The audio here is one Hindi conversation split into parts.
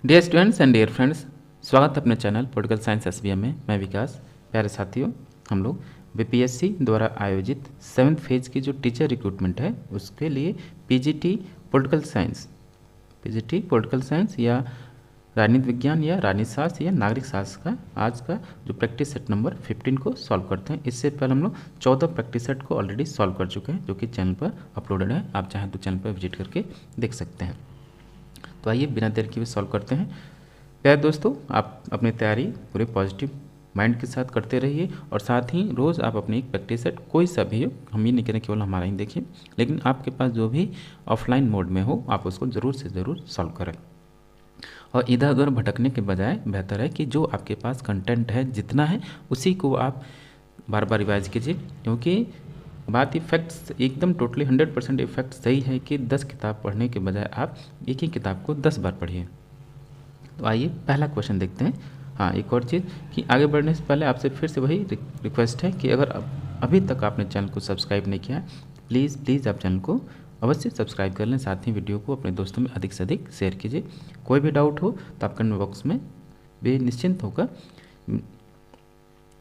Dear students and dear friends, स्वागत है अपने चैनल पॉलिटिकल साइंस एसबीएम में। मैं विकास। प्यारे साथियों, हम लोग बीपीएससी द्वारा आयोजित 7th फेज की जो टीचर रिक्रूटमेंट है उसके लिए पीजीटी पॉलिटिकल साइंस या राजनीति विज्ञान या राजनीति शास्त्र या नागरिक शास्त्र का आज का जो प्रैक्टिस सेट नंबर 15 को सॉल्व करते हैं। इससे पहले हम लोग 14 प्रैक्टिस सेट को ऑलरेडी सॉल्व कर चुके हैं जो कि चैनल पर अपलोडेड है। आप चाहें तो चैनल पर विजिट करके देख सकते हैं। तो आइए बिना देर किए सॉल्व करते हैं। प्यारे दोस्तों, आप अपनी तैयारी पूरे पॉजिटिव माइंड के साथ करते रहिए और साथ ही रोज़ आप अपनी एक प्रैक्टिस सेट कोई सा भी हो, हम ये नहीं कह रहे केवल हमारा ही देखिए, लेकिन आपके पास जो भी ऑफलाइन मोड में हो आप उसको ज़रूर से ज़रूर सॉल्व करें। और इधर उधर भटकने के बजाय बेहतर है कि जो आपके पास कंटेंट है जितना है उसी को आप बार बार रिवाइज कीजिए, क्योंकि बात इफेक्ट्स एकदम टोटली 100% इफेक्ट सही है कि 10 किताब पढ़ने के बजाय आप एक ही किताब को 10 बार पढ़िए। तो आइए पहला क्वेश्चन देखते हैं। हाँ, एक और चीज़ कि आगे बढ़ने से पहले आपसे फिर से वही रिक्वेस्ट है कि अगर अभी तक आपने चैनल को सब्सक्राइब नहीं किया, प्लीज़ आप चैनल को अवश्य सब्सक्राइब कर लें। साथ ही वीडियो को अपने दोस्तों में अधिक से अधिक शेयर कीजिए। कोई भी डाउट हो तो आप कमेंट बॉक्स में बेनिश्चिंत होकर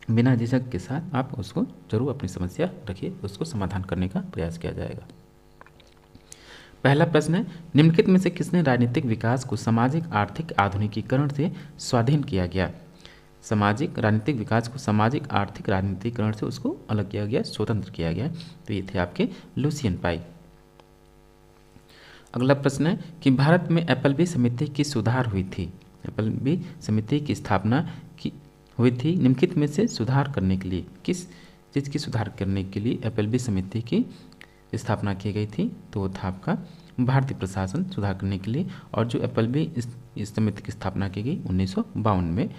बिना झिझक के साथ आप उसको जरूर अपनी समस्या रखिए, उसको समाधान करने का प्रयास किया जाएगा। पहला प्रश्न है, निम्नलिखित में से किसने राजनीतिक विकास को सामाजिक आर्थिक आधुनिकीकरण से स्वाधीन किया गया? सामाजिक राजनीतिक विकास को सामाजिक आर्थिक राजनीतिकरण से उसको अलग किया गया, स्वतंत्र किया गया। तो ये थे आपके लुसियन पाई। अगला प्रश्न है कि भारत में एपलबी समिति की सुधार हुई थी। एपलबी समिति की स्थापना की हुई थी निम्नलिखित में से सुधार करने के लिए, किस चीज़ की सुधार करने के लिए एपलबी समिति की स्थापना की गई थी? तो वो था आपका भारतीय प्रशासन सुधार करने के लिए। और जो एपलबी इस समिति की स्थापना की गई 1952 में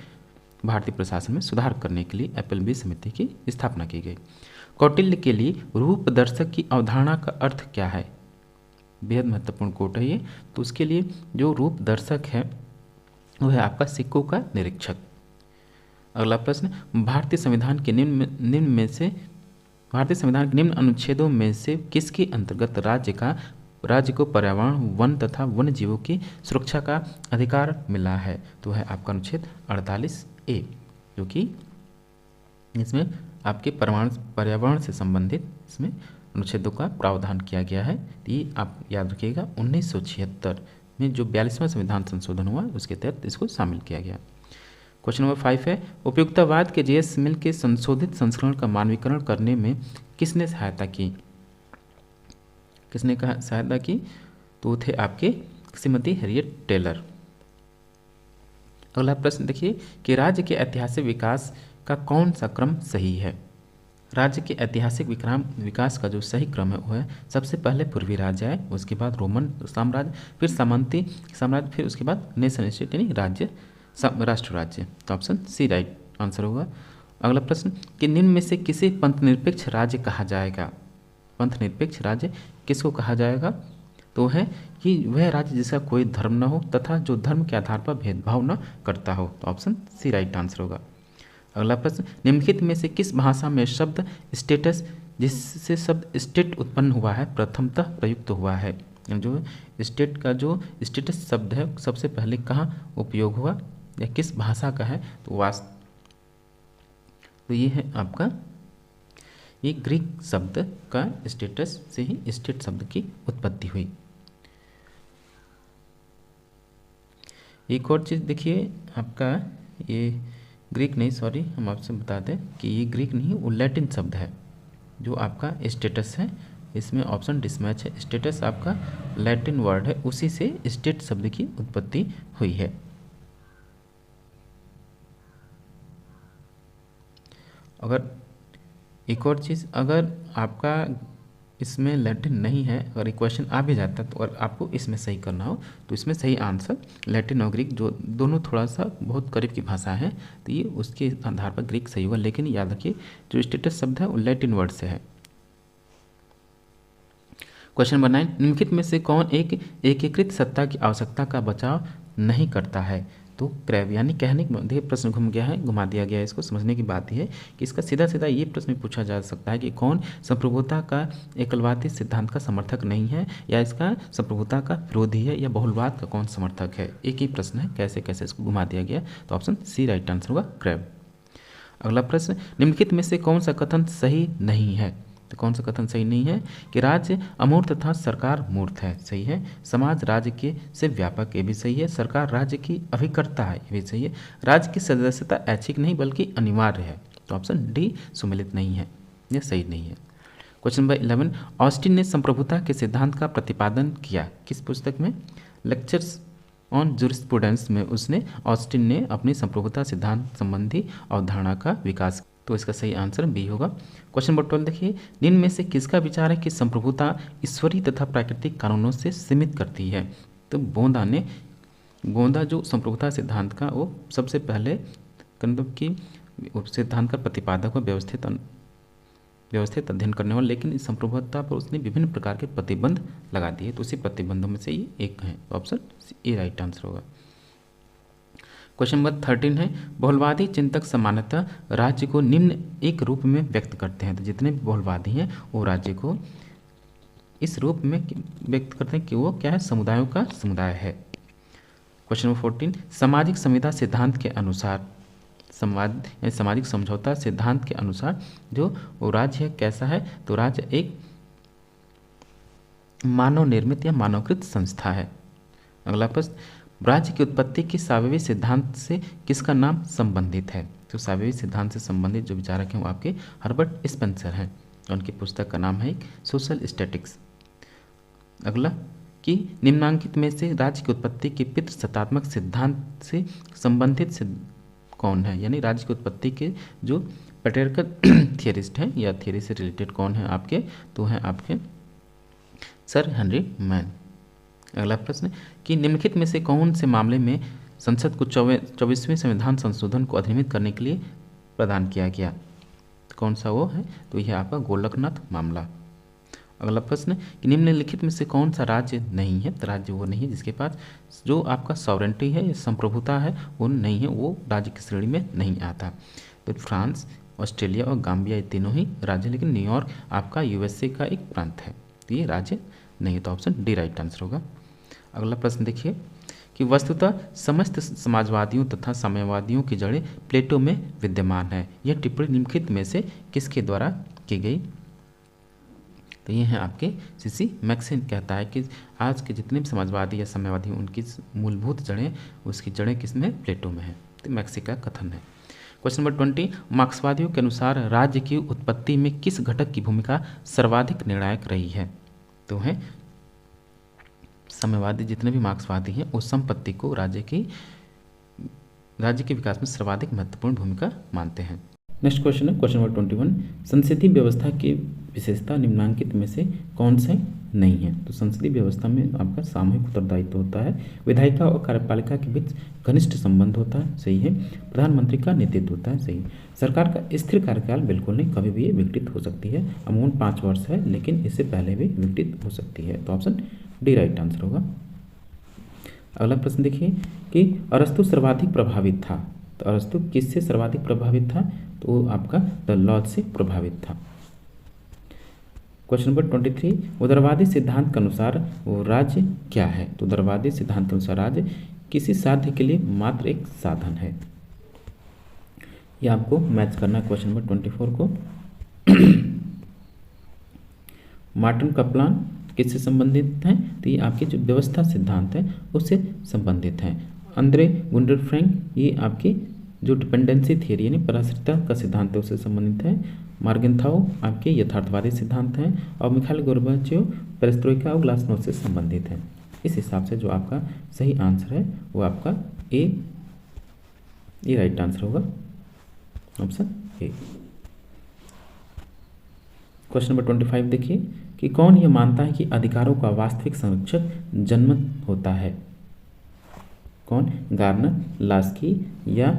भारतीय प्रशासन में सुधार करने के लिए एपलबी समिति की स्थापना की गई। कौटिल्य के लिए रूपदर्शक की अवधारणा का अर्थ क्या है? बेहद महत्वपूर्ण कोट है ये। तो उसके लिए जो रूपदर्शक है वो है आपका सिक्कों का निरीक्षक। अगला प्रश्न, भारतीय संविधान के निम्न अनुच्छेदों में से किसके अंतर्गत राज्य को पर्यावरण, वन तथा वन्य जीवों की सुरक्षा का अधिकार मिला है? तो है आपका अनुच्छेद 48A, जो कि इसमें आपके पर्यावरण से संबंधित इसमें अनुच्छेदों का प्रावधान किया गया है। ये आप याद रखिएगा 1976 में जो 42वां संविधान संशोधन हुआ उसके तहत इसको शामिल किया गया। क्वेश्चन नंबर 5 है, उपयुक्ततावाद के जेएस मिल के संशोधित संस्करण का मानवीकरण करने में किसने सहायता की? किसने सहायता की? तो थे आपके श्रीमती हैरियट टेलर। अगला प्रश्न देखिए कि राज्य के ऐतिहासिक विकास का कौन सा क्रम सही है? राज्य के ऐतिहासिक विकास का जो सही क्रम है वो है सबसे पहले पूर्वी राज्य है, उसके बाद रोमन साम्राज्य, फिर सामंती साम्राज्य, फिर उसके बाद नेशन स्टेट यानी राष्ट्र राज्य। तो ऑप्शन सी राइट आंसर होगा। अगला प्रश्न कि निम्न में से किसे पंथ निरपेक्ष राज्य कहा जाएगा? पंथ निरपेक्ष राज्य किसको कहा जाएगा? तो है कि वह राज्य जिसका कोई धर्म न हो तथा जो धर्म के आधार पर भेदभाव न करता हो। तो ऑप्शन सी राइट आंसर होगा। अगला प्रश्न, निम्नलिखित में से किस भाषा में शब्द स्टेटस, जिससे शब्द स्टेट उत्पन्न हुआ है, प्रथमतः प्रयुक्त हुआ है? जो स्टेट का जो स्टेटस शब्द है सबसे पहले कहाँ उपयोग हुआ या किस भाषा का है? तो ये है आपका ये ग्रीक शब्द का स्टेटस से ही स्टेट शब्द की उत्पत्ति हुई। एक और चीज़ देखिए आपका ये ग्रीक नहीं, सॉरी हम आपसे बता दें कि ये ग्रीक नहीं वो लैटिन शब्द है जो आपका स्टेटस है। इसमें ऑप्शन डिसमैच है। स्टेटस आपका लैटिन वर्ड है, उसी से स्टेट शब्द की उत्पत्ति हुई है। अगर एक और चीज़, अगर आपका इसमें लैटिन नहीं है, अगर एक क्वेश्चन आ भी जाता है तो अगर आपको इसमें सही करना हो तो इसमें सही आंसर लैटिन और ग्रीक जो दोनों थोड़ा सा बहुत करीब की भाषा है तो ये उसके आधार पर ग्रीक सही होगा। लेकिन याद रखिए जो स्टेटस शब्द है वो लैटिन वर्ड से है। क्वेश्चन नंबर 9, निम्नलिखित में से कौन एक एकीकृत सत्ता की आवश्यकता का बचाव नहीं करता है? तो क्रैब, यानी कहने के देखिए प्रश्न घूम गया है, घुमा दिया गया है। इसको समझने की बात यह है कि इसका सीधा सीधा ये प्रश्न पूछा जा सकता है कि कौन संप्रभुता का एकलवादी सिद्धांत का समर्थक नहीं है, या इसका संप्रभुता का विरोधी है, या बहुलवाद का कौन समर्थक है। एक ही प्रश्न है, कैसे कैसे इसको घुमा दिया गया। तो ऑप्शन सी राइट आंसर होगा, क्रैब। अगला प्रश्न, निम्नलिखित में से कौन सा कथन सही नहीं है। तो कौन सा कथन सही नहीं है कि राज्य अमूर्त तथा सरकार मूर्त है, सही है। समाज राज्य के से व्यापक, ये भी सही है। सरकार राज्य की अभिकर्ता है, ये भी सही है। राज्य की सदस्यता ऐच्छिक नहीं बल्कि अनिवार्य है, तो ऑप्शन डी सुमेलित नहीं है, यह सही नहीं है। क्वेश्चन नंबर 11, ऑस्टिन ने संप्रभुता के सिद्धांत का प्रतिपादन किया, किस पुस्तक में। लेक्चर्स ऑन जूरिस्प्रूडेंस में उसने ऑस्टिन ने अपनी संप्रभुता सिद्धांत संबंधी अवधारणा का विकास, तो इसका सही आंसर बी होगा। क्वेश्चन नंबर 12 देखिए, निम्न में से किसका विचार है कि संप्रभुता ईश्वरीय तथा प्राकृतिक कानूनों से सीमित करती है। तो गोंदा जो संप्रभुता सिद्धांत का वो सबसे पहले मतलब कि सिद्धांत का प्रतिपादक व व्यवस्थित अध्ययन करने वाला, लेकिन इस संप्रभुता पर उसने विभिन्न प्रकार के प्रतिबंध लगा दिए, तो उसी प्रतिबंधों में से ये एक है, तो ऑप्शन ए राइट आंसर होगा। क्वेश्चन नंबर 13 है, बहुलवादी चिंतक सामान्यतः राज्य को निम्न एक रूप में व्यक्त करते हैं। तो जितने भी बहुलवादी हैं वो राज्य को इस रूप में व्यक्त करते हैं कि वो क्या है, समुदायों का समुदाय है। क्वेश्चन नंबर 14, सामाजिक संविदा सिद्धांत के अनुसार, सामाजिक समझौता सिद्धांत के अनुसार जो वो राज्य कैसा है, तो राज्य एक मानव निर्मित या मानवकृत संस्था है। अगला प्रश्न, राज्य की उत्पत्ति के सावयवी सिद्धांत से किसका नाम संबंधित है। तो सावयवी सिद्धांत से संबंधित जो विचारक हैं वो आपके हर्बर्ट स्पेंसर हैं, उनकी पुस्तक का नाम है सोशल स्टैटिक्स। अगला कि निम्नांकित में से राज्य की उत्पत्ति के पितृसत्तात्मक सिद्धांत से संबंधित कौन है, यानी राज्य की उत्पत्ति के जो पैट्रियार्कल थियरिस्ट हैं या थियरी से रिलेटेड कौन है आपके, तो हैं आपके सर हेनरी मैन। अगला प्रश्न कि निम्नलिखित में से कौन से मामले में संसद को 24वें संविधान संशोधन को अधिनियमित करने के लिए प्रदान किया गया, तो कौन सा वो है, तो यह आपका गोलकनाथ मामला। अगला प्रश्न कि निम्नलिखित में से कौन सा राज्य नहीं है, तो राज्य वो नहीं है जिसके पास जो आपका सॉवरेंटी है या संप्रभुता है वो नहीं है, वो राज्य की श्रेणी में नहीं आता। तो फ्रांस, ऑस्ट्रेलिया और गाम्बिया ये तीनों ही राज्य, लेकिन न्यूयॉर्क आपका यूएसए का एक प्रांत है, तो ये राज्य नहीं है, तो ऑप्शन डी राइट आंसर होगा। अगला प्रश्न देखिए कि वस्तुतः समस्त समाजवादियों तथा साम्यवादियों की जड़ें प्लेटो में विद्यमान है, यह टिप्पणी निम्नलिखित में से किसके द्वारा की गई। तो ये हैं आपके सीसी मैक्सिन कहता है कि आज के जितने भी समाजवादी या साम्यवादी उनकी मूलभूत जड़ें, उसकी जड़ें किसमें, प्लेटो में है, तो मैक्सी का कथन है। क्वेश्चन नंबर 20, मार्क्सवादियों के अनुसार राज्य की उत्पत्ति में किस घटक की भूमिका सर्वाधिक निर्णायक रही है, तो है साम्यवादी जितने भी मार्क्सवादी हैं उस संपत्ति को राज्य के विकास में सर्वाधिक महत्वपूर्ण भूमिका मानते हैं। नेक्स्ट क्वेश्चन है क्वेश्चन नंबर 21, संसदीय व्यवस्था की विशेषता निम्नांकित में से कौन से नहीं है। तो संसदीय व्यवस्था में आपका सामूहिक उत्तरदायित्व होता है, विधायिका और कार्यपालिका के बीच घनिष्ठ संबंध होता है, सही है। प्रधानमंत्री का नेतृत्व होता है, सही। सरकार का स्थिर कार्यकाल बिल्कुल नहीं, कभी भी ये विघटित हो सकती है, अमूमन 5 वर्ष है, लेकिन इससे पहले भी विघटित हो सकती है, तो ऑप्शन डी राइट आंसर होगा। अगला प्रश्न देखिए कि अरस्तु सर्वाधिक प्रभावित था, तो अरस्तु किससे सर्वाधिक प्रभावित था, तो आपका द लॉज से प्रभावित था। क्वेश्चन नंबर 23, उदारवादी सिद्धांत के अनुसार वो राज्य क्या है। तो उदारवादी सिद्धांत के अनुसार राज्य किसी साध्य के लिए मात्र एक साधन है। ये आपको मैच करना है क्वेश्चन नंबर 24 को। मार्टिन कप्लान किससे संबंधित हैं, तो ये आपके जो व्यवस्था सिद्धांत है उससे संबंधित हैं। अंद्रे गुंडर फ्रैंक ये आपकी जो डिपेंडेंसी थियरी यानी पराश्रितता का सिद्धांत है उससे संबंधित है। मार्गेनथाउ आपके यथार्थवादी सिद्धांत हैं, और मिखाइल गोर्बाचेव पेरेस्ट्रोइका और ग्लासनोस्ट से संबंधित हैं। इस हिसाब से जो आपका सही आंसर है वो आपका ए राइट आंसर होगा, ऑप्शन ए। क्वेश्चन नंबर 25 देखिए कि कौन यह मानता है कि अधिकारों का वास्तविक संरक्षक जन्मत होता है। कौन, गार्नर, लास्की या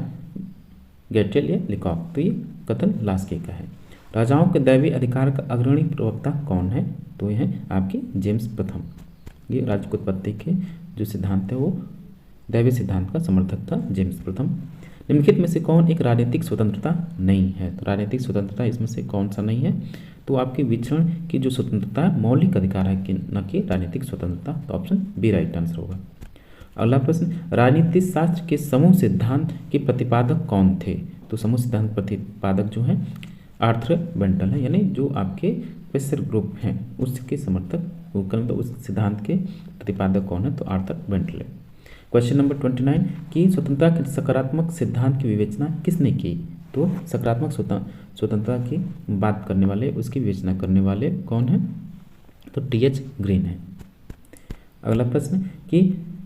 गेटेल या लिकॉक, तो ये कथन लास्की का है। राजाओं के दैवीय अधिकार का अग्रणी प्रवक्ता कौन है, तो ये है आपके जेम्स प्रथम। ये राज्य की उत्पत्ति के जो सिद्धांत है वो दैवी सिद्धांत का समर्थक था जेम्स प्रथम। निम्नलिखित में से कौन एक राजनीतिक स्वतंत्रता नहीं है? तो राजनीतिक स्वतंत्रता इसमें से कौन सा नहीं है? तो आपके विचरण की जो स्वतंत्रता है मौलिक अधिकार है कि न कि राजनीतिक स्वतंत्रता। तो ऑप्शन बी राइट आंसर होगा। अगला प्रश्न, राजनीतिक शास्त्र के समूह सिद्धांत के प्रतिपादक कौन थे? तो समूह सिद्धांत प्रतिपादक जो है आर्थर बेंटल है, यानी जो आपके प्रेशर ग्रुप हैं उसके समर्थक वो करें तो उस सिद्धांत के प्रतिपादक कौन है? तो आर्थर बेंटल है। क्वेश्चन नंबर 29 कि स्वतंत्रता के सकारात्मक सिद्धांत की विवेचना किसने की? तो सकारात्मक स्वतंत्रता की बात करने वाले, उसकी विवेचना करने वाले कौन है? तो टी.एच. ग्रीन है। अगला प्रश्न कि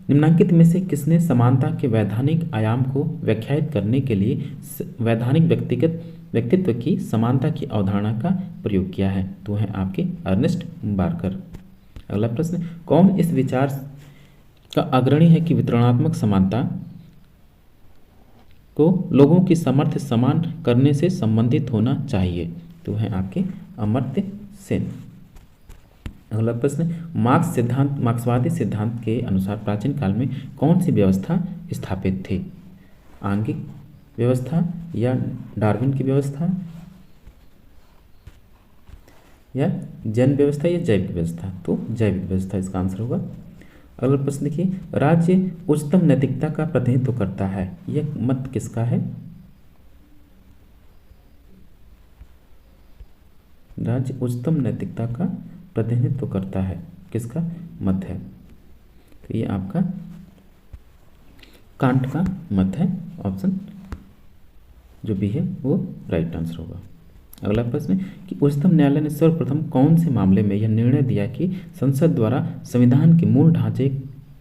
निम्नलिखित में से किसने समानता के वैधानिक आयाम को व्याख्यायित करने के लिए वैधानिक व्यक्तित्व की समानता की अवधारणा का प्रयोग किया है? तो है आपके अर्नेस्ट बार्कर। अगला प्रश्न, कौन इस विचार का अग्रणी है कि वितरणात्मक समानता को लोगों की सामर्थ्य समान करने से संबंधित होना चाहिए? तो है आपके अमर्त्य सेन। अगला प्रश्न, मार्क्सवादी सिद्धांत के अनुसार प्राचीन काल में कौन सी व्यवस्था स्थापित थी? आंगिक व्यवस्था या डार्विन की व्यवस्था या जैन व्यवस्था या जैविक व्यवस्था? तो जैविक व्यवस्था इसका आंसर होगा। अगला प्रश्न देखिए, राज्य उच्चतम नैतिकता का प्रतिनिधित्व करता है, यह मत किसका है? राज्य उच्चतम नैतिकता का प्रतिनिधित्व करता है, किसका मत है? तो ये आपका कांट का मत है। ऑप्शन जो भी है वो राइट आंसर होगा। अगला प्रश्न कि उच्चतम न्यायालय ने सर्वप्रथम कौन से मामले में यह निर्णय दिया कि संसद द्वारा संविधान के मूल ढांचे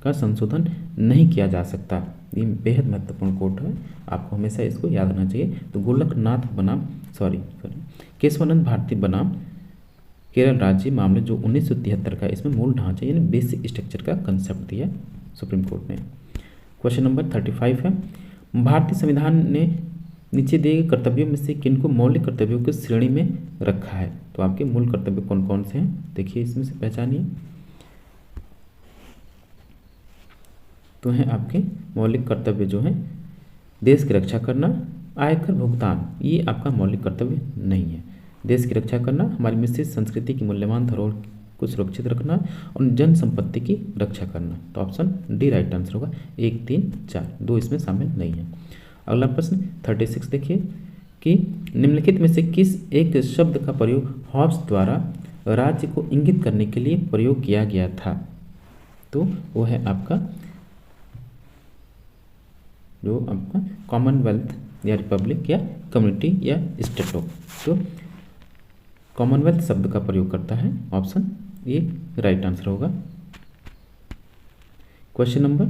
का संशोधन नहीं किया जा सकता? ये बेहद महत्वपूर्ण कोट है, आपको हमेशा इसको याद रखना चाहिए। तो गोलकनाथ बनाम केशवानंद भारती बनाम केरल राज्य मामले जो 1973 का, इसमें मूल ढांचे यानी बेसिक स्ट्रक्चर का कंसेप्ट दिया सुप्रीम कोर्ट ने। क्वेश्चन नंबर 35 है, भारतीय संविधान ने नीचे दिए गए कर्तव्यों में से किनको मौलिक कर्तव्यों की श्रेणी में रखा है? तो आपके मूल कर्तव्य कौन कौन से हैं देखिए इसमें से पहचानिए। तो हैं आपके मौलिक कर्तव्य जो है देश की रक्षा करना, आयकर भुगतान, ये आपका मौलिक कर्तव्य नहीं है। देश की रक्षा करना, हमारी मिश्रित संस्कृति की मूल्यवान धरोहर को सुरक्षित रखना और जन संपत्ति की रक्षा करना। तो ऑप्शन डी राइट आंसर होगा। 1, 3, 4 2 इसमें शामिल नहीं है। अगला प्रश्न 36 देखिए कि निम्नलिखित में से किस एक शब्द का प्रयोग हॉब्स द्वारा राज्य को इंगित करने के लिए प्रयोग किया गया था? तो वो है आपका जो आपका कॉमनवेल्थ या रिपब्लिक या कम्युनिटी या स्टेटो। तो कॉमनवेल्थ शब्द का प्रयोग करता है, ऑप्शन ए राइट आंसर होगा। क्वेश्चन नंबर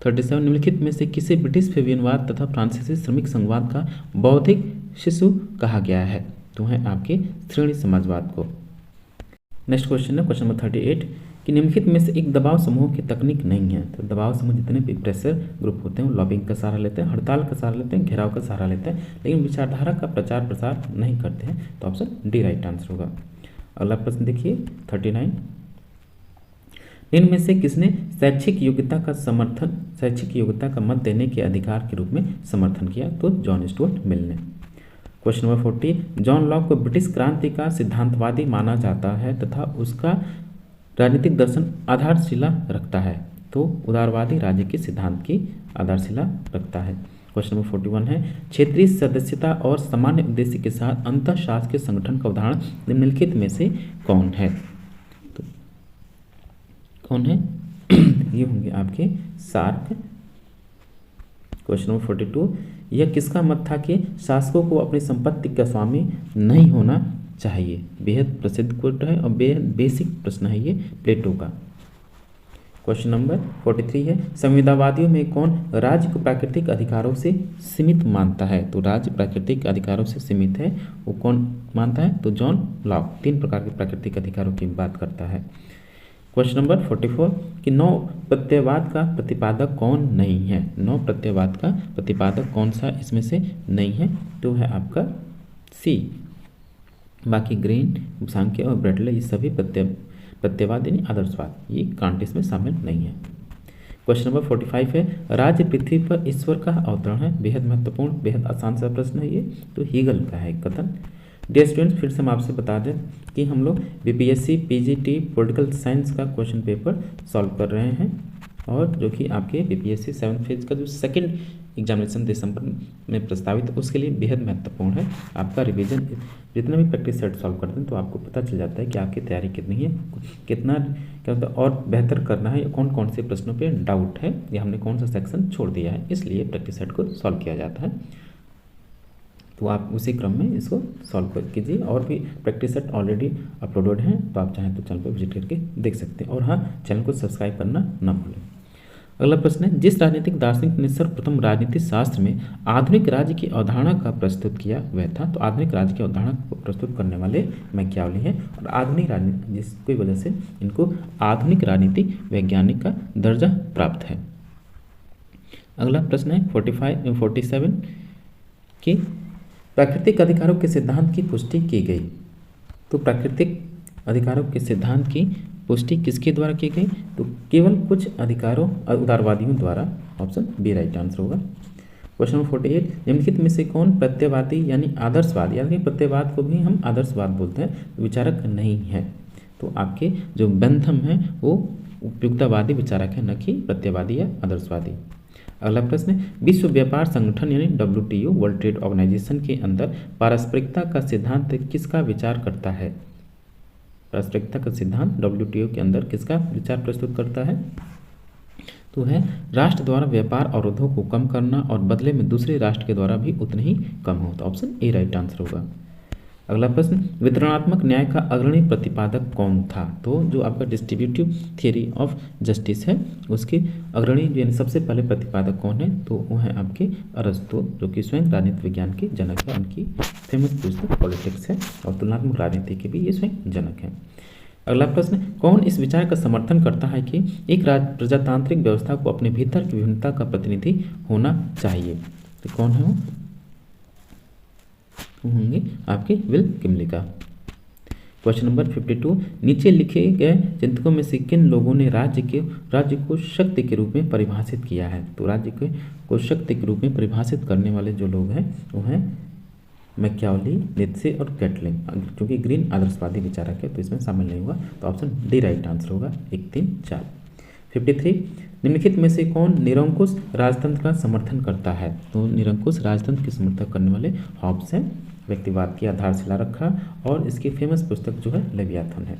37 निम्नलिखित में से किसे ब्रिटिश फेबियनवाद तथा फ्रांसीसी श्रमिक संघवाद का बौद्धिक शिशु कहा गया है? तो है आपके श्रेणी समाजवाद को। नेक्स्ट क्वेश्चन है क्वेश्चन नंबर 38 कि निम्नलिखित में से एक दबाव समूह की तकनीक नहीं है? तो दबाव समूह जितने भी प्रेशर ग्रुप होते हैं वो लॉबिंग का सहारा लेते हैं, हड़ताल का सहारा लेते हैं, घेराव का सहारा लेते हैं, लेकिन विचारधारा का प्रचार प्रसार नहीं करते हैं। तो ऑप्शन डी राइट आंसर होगा। अगला प्रश्न देखिए 39 इनमें से किसने शैक्षिक योग्यता का मत देने के अधिकार के रूप में समर्थन किया? तो जॉन स्टुअर्ट मिल ने। क्वेश्चन नंबर 40 जॉन लॉक को ब्रिटिश क्रांति का सिद्धांतवादी माना जाता है तथा उसका राजनीतिक दर्शन आधारशिला रखता है। तो उदारवादी राज्य के सिद्धांत की आधारशिला रखता है। क्वेश्चन नंबर 41 है क्षेत्रीय सदस्यता और सामान्य उद्देश्य के साथ अंतरशासकीय संगठन का उदाहरण निम्नलिखित में से कौन है? तो कौन है? ये होंगे आपके सार्क। क्वेश्चन नंबर 42 यह किसका मत था कि शासकों को अपनी संपत्ति का स्वामी नहीं होना चाहिए? बेहद प्रसिद्ध कोट है और बेहद बेसिक प्रश्न है ये प्लेटो का। क्वेश्चन नंबर 43 है संविदावादियों में कौन राज्य को प्राकृतिक अधिकारों से सीमित मानता है? तो राज्य प्राकृतिक अधिकारों से सीमित है, वो कौन मानता है? तो जॉन लॉक 3 प्रकार के प्राकृतिक अधिकारों की बात करता है। क्वेश्चन नंबर 44 कि नौ प्रत्ययवाद का प्रतिपादक कौन नहीं है? नौ प्रत्ययवाद का प्रतिपादक कौन सा इसमें से नहीं है? तो है आपका सी बाकी ग्रीन, सांख्य और ब्रेडले ये सभी प्रत्ययवाद यानी आदर्शवाद, ये कांट इसमें शामिल नहीं है। क्वेश्चन नंबर 45 है, राज्य पृथ्वी पर ईश्वर का अवतरण है। बेहद महत्वपूर्ण, बेहद आसान सा प्रश्न है ये, तो हीगल का है कथन। डियर स्टूडेंट्स, फिर से हम आपसे बता दें कि हम लोग बीपीएससी पीजीटी पॉलिटिकल साइंस का क्वेश्चन पेपर सॉल्व कर रहे हैं, और जो कि आपके बीपीएससी 7th फेज का जो सेकंड एग्जामिनेशन दिसंबर में प्रस्तावित है उसके लिए बेहद महत्वपूर्ण है। आपका रिवीजन जितना भी प्रैक्टिस सेट सॉल्व करते हैं तो आपको पता चल जाता है कि आपकी तैयारी कितनी है, कितना क्या होता है और बेहतर करना है, कौन कौन से प्रश्नों पे डाउट है या हमने कौन सा सेक्शन छोड़ दिया है, इसलिए प्रैक्टिस सेट को सॉल्व किया जाता है। तो आप उसी क्रम में इसको सॉल्व कीजिए, और भी प्रैक्टिस सेट ऑलरेडी अपलोडेड हैं, तो आप चाहें तो चैनल पर विजिट करके देख सकते हैं, और हाँ, चैनल को सब्सक्राइब करना ना भूलें। अगला प्रश्न है, जिस राजनीतिक दार्शनिक ने सर्वप्रथम राजनीति शास्त्र में आधुनिक राज्य की अवधारणा का प्रस्तुत किया वह था। तो आधुनिक राज्य की अवधारणा को प्रस्तुत करने वाले मैकियावली हैं, और आधुनिक राजनीति जिसकी वजह से इनको आधुनिक राजनीति वैज्ञानिक का दर्जा प्राप्त है। अगला प्रश्न है 47 की प्राकृतिक अधिकारों के सिद्धांत की पुष्टि की गई। तो प्राकृतिक अधिकारों के सिद्धांत की पुष्टि किसके द्वारा की गई? तो केवल कुछ अधिकारों उदारवादियों द्वारा। ऑप्शन बी राइट आंसर होगा। क्वेश्चन नंबर 48, निम्नलिखित में से कौन प्रत्ययवादी यानी आदर्शवाद, यानी प्रत्ययवाद को भी हम आदर्शवाद बोलते हैं, विचारक नहीं है? तो आपके जो बेंथम है वो उपयुक्तवादी विचारक है, न कि प्रत्ययवादी या आदर्शवादी। अगला प्रश्न, विश्व व्यापार संगठन यानी WTO वर्ल्ड ट्रेड ऑर्गेनाइजेशन के अंदर पारस्परिकता का सिद्धांत किसका विचार करता है? पारस्परिकता का सिद्धांत WTO के अंदर किसका विचार प्रस्तुत करता है? तो है राष्ट्र द्वारा व्यापार अवरोधों को कम करना और बदले में दूसरे राष्ट्र के द्वारा भी उतने ही कम हो। तो ऑप्शन ए राइट आंसर होगा। अगला प्रश्न, वितरणात्मक न्याय का अग्रणी प्रतिपादक कौन था? तो जो आपका डिस्ट्रीब्यूटिव थियरी ऑफ जस्टिस है उसके अग्रणी यानी सबसे पहले प्रतिपादक कौन है? तो वो है आपके अरस्तु, जो कि स्वयं राजनीति विज्ञान के जनक है। उनकी फेमस पुस्तक पॉलिटिक्स है, और तुलनात्मक राजनीति के भी ये स्वयं जनक है। अगला प्रश्न, कौन इस विचार का समर्थन करता है कि एक प्रजातांत्रिक व्यवस्था को अपने भीतर की विभिन्नता का प्रतिनिधि होना चाहिए? तो कौन है वो? होंगे आपके विल किमली का। क्वेश्चन नंबर 52, नीचे लिखे गए चिंतकों में से किन लोगों ने राज्य को शक्ति के रूप में परिभाषित किया है? तो राज्य को शक्ति के रूप में परिभाषित करने वाले जो लोग हैं वो हैं मैकियावली, नीत्शे और कैटलिन। क्योंकि ग्रीन आदर्शवादी विचारक है तो इसमें शामिल नहीं हुआ, तो ऑप्शन डी राइट आंसर होगा। 1, 3, 4। 53, निम्नलिखित में से कौन निरंकुश राजतंत्र का समर्थन करता है? तो निरंकुश राजतंत्र के समर्थन करने वाले हॉब्स हैं। व्यक्तिवाद की आधारशिला रखा, और इसकी फेमस पुस्तक जो है लेवियाथन है।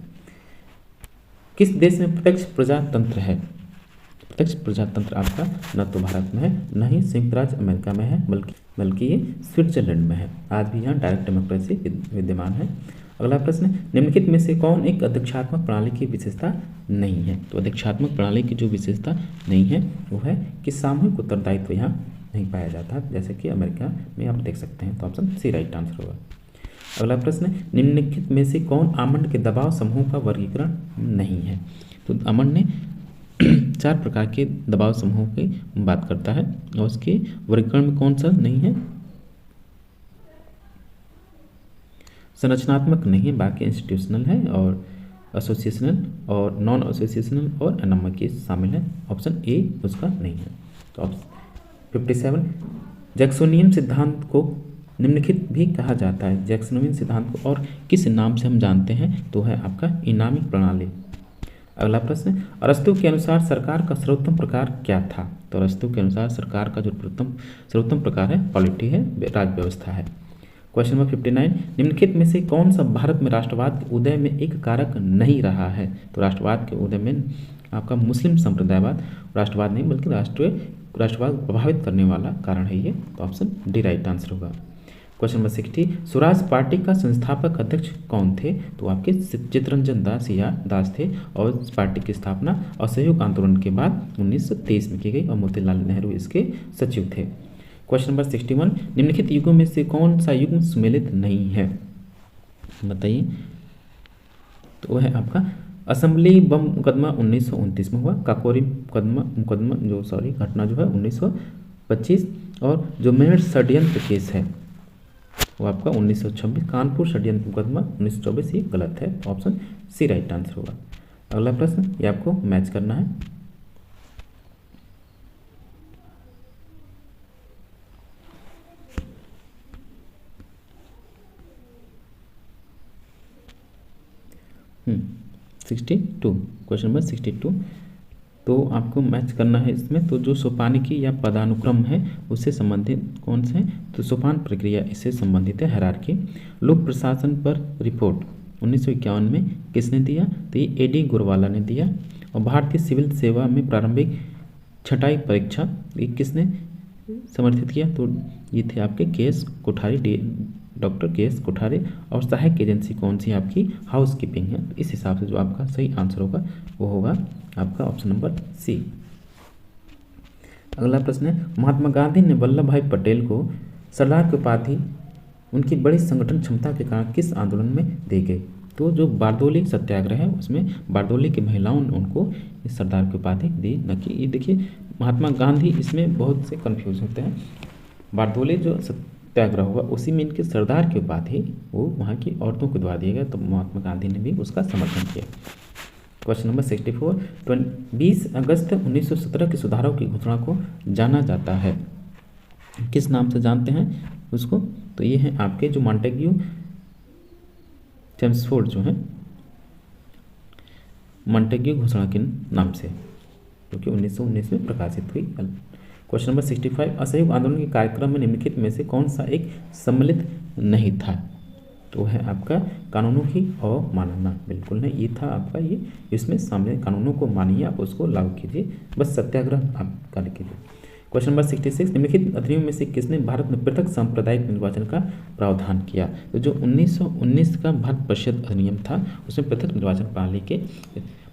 किस देश में प्रत्यक्ष प्रजातंत्र है? प्रत्यक्ष प्रजातंत्र आपका न तो भारत में है, न ही संयुक्त राज्य अमेरिका में है, बल्कि ये स्विट्जरलैंड में है। आज भी यहाँ डायरेक्ट डेमोक्रेसी विद्यमान है। अगला प्रश्न, निम्नलिखित में से कौन एक अध्यक्षात्मक प्रणाली की विशेषता नहीं है? तो अध्यक्षात्मक प्रणाली की जो विशेषता नहीं है वो है कि सामूहिक उत्तरदायित्व यहाँ नहीं पाया जाता, जैसे कि अमेरिका में आप देख सकते हैं। तो ऑप्शन सी राइट आंसर होगा। अगला प्रश्न, निम्नलिखित में से कौन आमंड के दबाव समूह का वर्गीकरण नहीं है? तो आमंड ने 4 प्रकार के दबाव समूहों की बात करता है, और उसके वर्गीकरण में कौन सा नहीं है? संरचनात्मक नहीं है, बाकी इंस्टीट्यूशनल है और एसोसिएशनल और नॉन एसोसिएशनल और एनामिक शामिल है। ऑप्शन ए उसका नहीं है। तो ऑप्शन 57, जैक्सोनियन सिद्धांत को निम्नलिखित भी कहा जाता है। जैक्सोनियन सिद्धांत को और किस नाम से हम जानते हैं? तो है आपका इनामिक प्रणाली। अगला प्रश्न, अरस्तु के अनुसार सरकार का सर्वोत्तम प्रकार क्या था? तो अरस्तु के अनुसार सरकार का जो सर्वोत्तम प्रकार है पॉलिटी है, राज्य व्यवस्था है। क्वेश्चन नंबर 59, निम्नलिखित में से कौन सा भारत में राष्ट्रवाद के उदय में एक कारक नहीं रहा है? तो राष्ट्रवाद के उदय में आपका मुस्लिम संप्रदायवाद राष्ट्रवाद नहीं बल्कि राष्ट्रवाद प्रभावित करने वाला कारण है ये। तो ऑप्शन डी राइट आंसर होगा। क्वेश्चन नंबर 60, स्वराज पार्टी का संस्थापक अध्यक्ष कौन थे? तो आपके चित्तरंजन दास थे, और इस पार्टी की स्थापना असहयोग आंदोलन के बाद 1923 में की गई, और मोतीलाल नेहरू इसके सचिव थे। क्वेश्चन नंबर 61, निम्नलिखित युगों में से कौन सा युग सुमेलित नहीं है? बताइए। तो वह है आपका असेंबली बम मुकदमा 1929 में हुआ, काकोरी घटना जो है 1925, और जो मेरठ षड्यंत्र केस है तो आपका 1926 कानपुर षड्यंत्र मुकदमा 1924 ये गलत है, ऑप्शन सी राइट आंसर होगा। अगला प्रश्न ये आपको मैच करना है। हम्म 62, क्वेश्चन नंबर 62। तो आपको मैच करना है इसमें। तो जो सोपानिकी या पदानुक्रम है उससे संबंधित कौन से हैं? तो सोपान प्रक्रिया इससे संबंधित है, हायरार्की। लोक प्रशासन पर रिपोर्ट 1951 में किसने दिया? तो ये एडी गोरवाला ने दिया। और भारतीय सिविल सेवा में प्रारंभिक छटाई परीक्षा ये किसने समर्थित किया? तो ये थे आपके KS. Kothari, doctor KS. Kothari. और सहायक एजेंसी कौन सी आपकी? हाउस कीपिंग है। इस हिसाब से जो आपका सही आंसर होगा वो होगा आपका ऑप्शन नंबर सी। अगला प्रश्न है, महात्मा गांधी ने वल्लभ भाई पटेल को सरदार की उपाधि उनकी बड़ी संगठन क्षमता के कारण किस आंदोलन में दी गई? तो जो बारदोली सत्याग्रह है उसमें बारदोली की महिलाओं ने उनको इस सरदार की उपाधि दी, न कि ये देखिए महात्मा गांधी, इसमें बहुत से कंफ्यूज होते हैं। बारदोली जो सत्याग्रह हुआ उसी में इनके सरदार की उपाधि वो वहाँ की औरतों के द्वारा दिया गया, तो महात्मा गांधी ने भी उसका समर्थन किया। क्वेश्चन नंबर 64, 20 अगस्त 1917 के सुधारों की घोषणा को जाना जाता है, किस नाम से जानते हैं उसको? तो ये हैं आपके जो मॉन्टेग्यू चेम्सफोर्ड जो है मॉन्टेग्यू घोषणा के नाम से, जो कि 1919 में प्रकाशित हुई। क्वेश्चन नंबर 65, असहयोग आंदोलन के कार्यक्रम में निम्नलिखित में से कौन सा एक सम्मिलित नहीं था? तो है आपका कानूनों की अवमानना, बिल्कुल नहीं, ये था आपका ये, इसमें सामने कानूनों को मानिए, आप उसको लागू कीजिए, बस सत्याग्रह आप कार्य कीजिए। क्वेश्चन नंबर 66, निम्नलिखित अधिनियम में से किसने भारत में पृथक सांप्रदायिक निर्वाचन का प्रावधान किया? तो जो 1919 का भारत परिषद अधिनियम था उसमें पृथक निर्वाचन प्रणाली के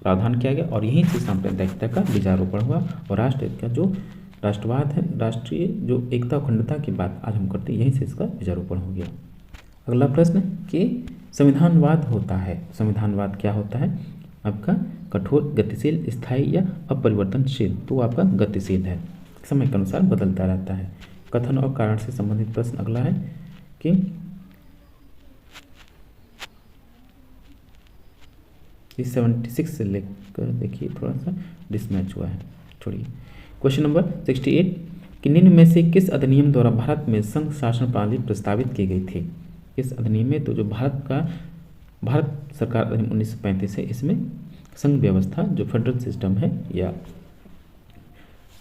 प्रावधान किया गया और यहीं से सांप्रदायिकता का बीजारोपण हुआ। और राष्ट्र का जो राष्ट्रवाद है, राष्ट्रीय जो एकता अखंडता की बात आज हम करते हैं, यहीं से इसका बीजारोपण हो गया। अगला प्रश्न कि संविधानवाद होता है, संविधानवाद क्या होता है? आपका कठोर, गतिशील, स्थायी या अपरिवर्तनशील? तो आपका गतिशील है, समय के अनुसार बदलता रहता है। कथन और कारण से संबंधित प्रश्न अगला है कि इस 76 से लेकर देखिए थोड़ा सा डिसमैच हुआ है, छोड़िए। क्वेश्चन नंबर 68, कि निम्न में से किस अधिनियम द्वारा भारत में संघ शासन प्रणाली प्रस्तावित की गई थी? इस अधिनियम में तो जो भारत सरकार अधिनियम 1935 है, इसमें संघ व्यवस्था जो फेडरल सिस्टम है या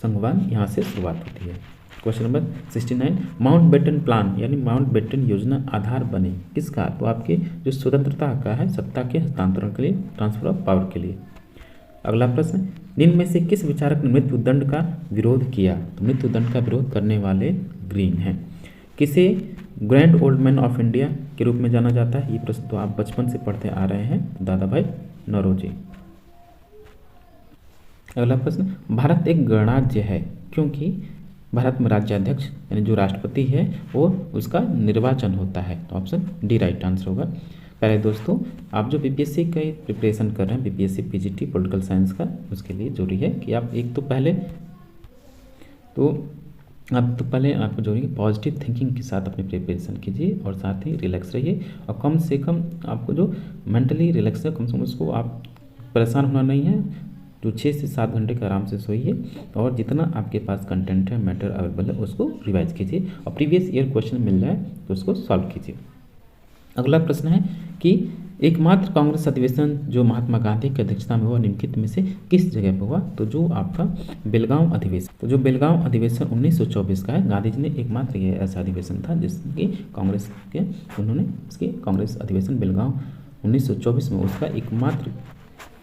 संघवान यहाँ से शुरुआत होती है। क्वेश्चन नंबर 69, माउंटबेटन प्लान यानी माउंटबेटन योजना आधार बने किसका? तो आपके जो स्वतंत्रता का है, सत्ता के हस्तांतरण के लिए, ट्रांसफर ऑफ पावर के लिए। अगला प्रश्न, निम्न में से किस विचारक ने मृत्युदंड का विरोध किया? तो मृत्युदंड का विरोध करने वाले ग्रीन हैं। किसे grand old man of India के रूप में जाना जाता है? ये प्रश्न तो आप बचपन से पढ़ते आ रहे हैं, दादा भाई नौरोजी। अगला प्रश्न, भारत एक गणराज्य है क्योंकि भारत में राज्याध्यक्ष यानी जो राष्ट्रपति है वो उसका निर्वाचन होता है, तो ऑप्शन डी राइट आंसर होगा। पहले दोस्तों आप जो बीपीएससी का प्रिपरेशन कर रहे हैं, बीपीएससी पीजीटी पॉलिटिकल साइंस का, उसके लिए जरूरी है कि आप एक तो पहले आपको जरूरी है पॉजिटिव थिंकिंग के साथ अपनी प्रिपरेशन कीजिए और साथ ही रिलैक्स रहिए। और कम से कम आपको जो मेंटली रिलैक्स है, कम से कम उसको आप परेशान होना नहीं है, जो 6 से 7 घंटे का आराम से सोइए और जितना आपके पास कंटेंट है, मैटर अवेलेबल है, उसको रिवाइज कीजिए और प्रीवियस ईयर क्वेश्चन मिल जाए तो उसको सॉल्व कीजिए। अगला प्रश्न है कि एकमात्र कांग्रेस अधिवेशन जो महात्मा गांधी की अध्यक्षता में हुआ निम्नलिखित में से किस जगह पर हुआ? तो जो आपका बेलगांव अधिवेशन, तो जो बेलगांव अधिवेशन 1924 का है, गांधी जी ने एकमात्र ये ऐसा अधिवेशन था जिसकी कांग्रेस के उन्होंने इसकी कांग्रेस अधिवेशन बेलगांव 1924 में उसका एकमात्र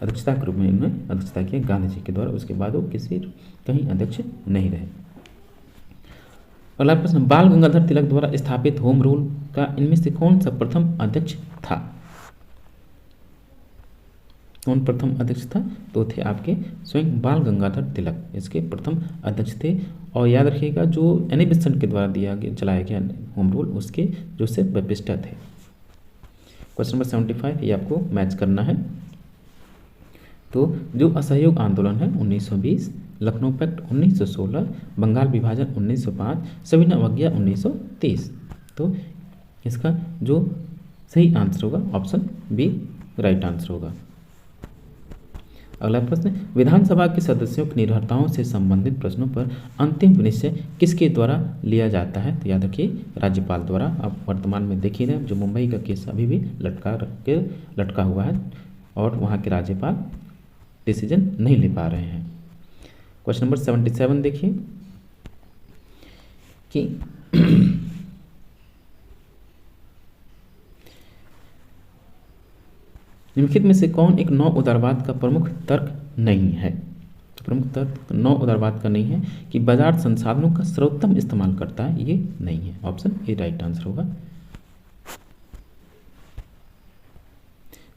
अध्यक्षता के रूप में इन्होंने अध्यक्षता किया गांधी जी के द्वारा। उसके बाद वो किसी कहीं अध्यक्ष नहीं रहे। अगला प्रश्न, बाल गंगाधर तिलक द्वारा स्थापित होम रूल का इनमें से कौन सा प्रथम अध्यक्ष था? कौन प्रथम अध्यक्ष था? तो थे आपके स्वयं बाल गंगाधर तिलक, इसके प्रथम अध्यक्ष थे। और याद रखिएगा जो एनी बेसेंट के द्वारा चलाया गया होम रूल उसके जोसेफ बैप्टिस्टा थे। क्वेश्चन नंबर 75 ये आपको मैच करना है। तो जो असहयोग आंदोलन है 1920, लखनऊ पैक्ट 1916, बंगाल विभाजन 1905, सविनय अवज्ञा 1930, तो इसका जो सही आंसर होगा ऑप्शन बी राइट आंसर होगा। अगला प्रश्न, विधानसभा के सदस्यों की निर्भरताओं से संबंधित प्रश्नों पर अंतिम निश्चय किसके द्वारा लिया जाता है? तो याद रखिए राज्यपाल द्वारा। अब वर्तमान में देखिए ना, जो मुंबई का केस अभी भी लटका हुआ है और वहाँ के राज्यपाल डिसीजन नहीं ले पा रहे हैं। क्वेश्चन नंबर 77 देखिए कि निम्नलिखित में से कौन एक नौ उदारवाद का प्रमुख तर्क नहीं है? प्रमुख तर्क नौ उदारवाद का नहीं है कि बाजार संसाधनों का सर्वोत्तम इस्तेमाल करता है, ये नहीं है। ऑप्शन ए राइट आंसर होगा।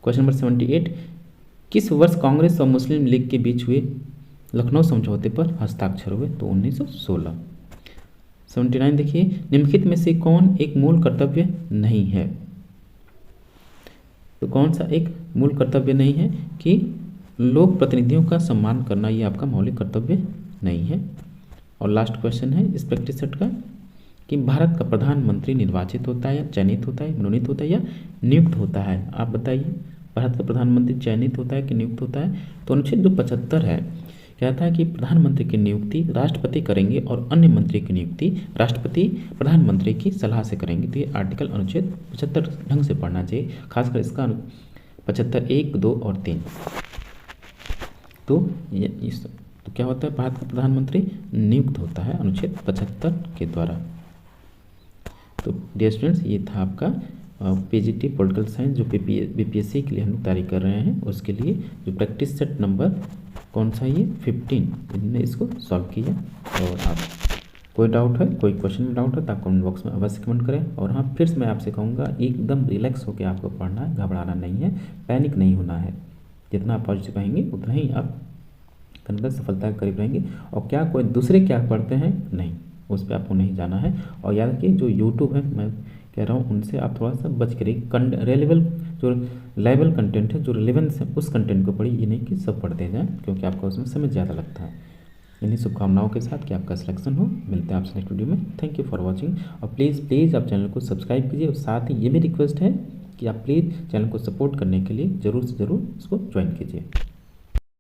क्वेश्चन नंबर 78, किस वर्ष कांग्रेस और मुस्लिम लीग के बीच हुए लखनऊ समझौते पर हस्ताक्षर हुए? तो 1916। 79 देखिए, निम्नलिखित में से कौन एक मूल कर्तव्य नहीं है? तो कौन सा एक मूल कर्तव्य नहीं है कि लोक प्रतिनिधियों का सम्मान करना, ये आपका मौलिक कर्तव्य नहीं है। और लास्ट क्वेश्चन है इस प्रैक्टिस सेट का कि भारत का प्रधानमंत्री निर्वाचित होता है या चयनित होता है, मनोनीत होता है या नियुक्त होता है? आप बताइए, भारत का प्रधानमंत्री चयनित होता है कि नियुक्त होता है? तो अनुच्छेद जो 75 है कहता है कि प्रधानमंत्री की नियुक्ति राष्ट्रपति करेंगे और अन्य मंत्री की नियुक्ति राष्ट्रपति प्रधानमंत्री की सलाह से करेंगे। तो ये आर्टिकल अनुच्छेद 75 ढंग से पढ़ना चाहिए, खासकर इसका 75 1, 2 और 3। तो क्या होता है, भारत का प्रधानमंत्री नियुक्त होता है अनुच्छेद 75 के द्वारा। तो डियर स्टूडेंट्स, ये था आपका पीजीटी पॉलिटिकल साइंस जो बीपीएससी के लिए हम लोग तैयारी कर रहे हैं, उसके लिए जो प्रैक्टिस सेट नंबर कौन सा ये 15 इन्होंने इसको सॉल्व किया। और आप कोई डाउट है, कोई क्वेश्चन में डाउट है तो आप कमेंट बॉक्स में अवश्य कमेंट करें। और हाँ, फिर से मैं आपसे कहूँगा एकदम रिलैक्स होकर आपको पढ़ना है, घबराना नहीं है, पैनिक नहीं होना है। जितना आप पॉजिटिव कहेंगे उतना ही आप कन्फिडेंस सफलता के करीब रहेंगे। और क्या कोई दूसरे क्या पढ़ते हैं, नहीं, उस पर आपको नहीं जाना है। और याद रखिए जो यूट्यूब है, मैं कह रहा हूँ उनसे आप थोड़ा सा बच करिए। रेलेबल जो लेवल कंटेंट है, जो रिलेवेंस है, उस कंटेंट को पढ़िए, ये नहीं कि सब पढ़ते जाएँ, क्योंकि आपको उसमें समय ज़्यादा लगता है। इन्हीं शुभकामनाओं के साथ कि आपका सिलेक्शन हो। मिलते हैं आपसे नेक्स्ट वीडियो में। Thank you for watching. और प्लीज़ आप चैनल को सब्सक्राइब कीजिए। और साथ ही ये भी रिक्वेस्ट है कि आप प्लीज़ चैनल को सपोर्ट करने के लिए ज़रूर से ज़रूर इसको ज्वाइन कीजिए।